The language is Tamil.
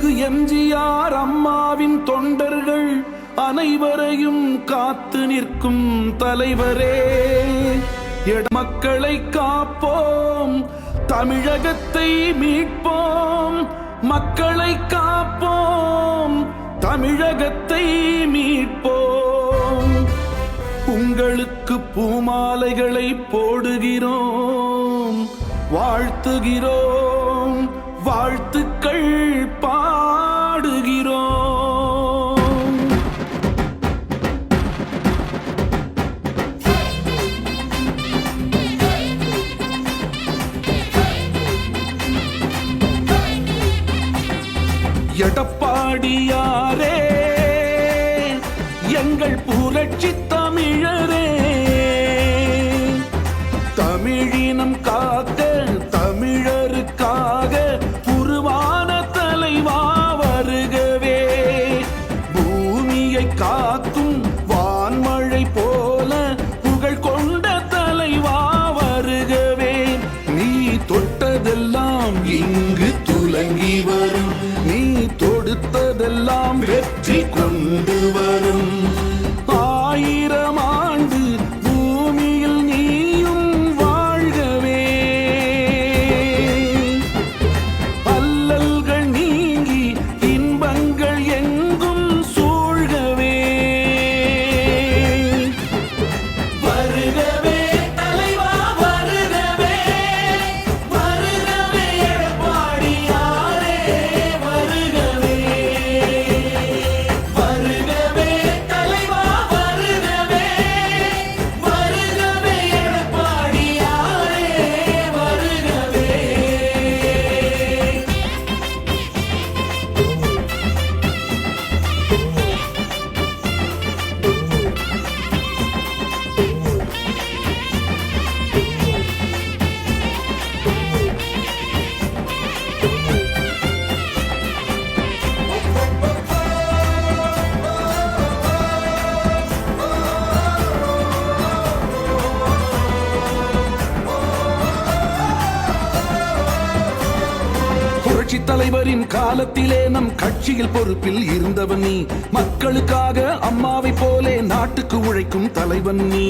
அருள்மிகு எம்ஜிஆர் அம்மாவின் தொண்டர்கள் அனைவரையும் காத்து நிற்கும் தலைவரே. மக்களை காப்போம், தமிழகத்தை மீட்போம். மக்களை காப்போம், தமிழகத்தை மீட்போம். உங்களுக்கு பூமாலைகளை போடுகிறோம், வாழ்த்துகிறோம், வாழ்த்துக்கள் பாடுகிறோம். எடப்பாடியாரே, எங்கள் புரட்சி தமிழரே, தமிழினம் காக்க தமிழருக்காக உருவான தலைவா வருகவே. பூமியை காக்கும் வான்மழை போல புகழ் கொண்ட தலைவா வருகவே. நீ தொட்டதெல்லாம் இங்கு துலங்கி வரும், நீ தொடுத்ததெல்லாம் வெற்றி கொண்டு வரும். 1000 ஆண்டு பூமியில் நீயும் வாழ்கவே. அல்லல்கள் நீங்கி இன்பங்கள் எங்கும் சூழ்கவே. வருகவே தலைவா வருகவே, வருகவே எடப்பாடியாரே வருகவே. வருகவே தலைவா வருகவே, வருகவே எடப்பாடியாரே வருகவே. புரட்சி தலைவரின் காலத்திலே நம் கட்சியில் பொறுப்பில் இருந்தவன் நீ. மக்களுக்காக அம்மாவை போலே நாட்டுக்கு உழைக்கும் தலைவன் நீ.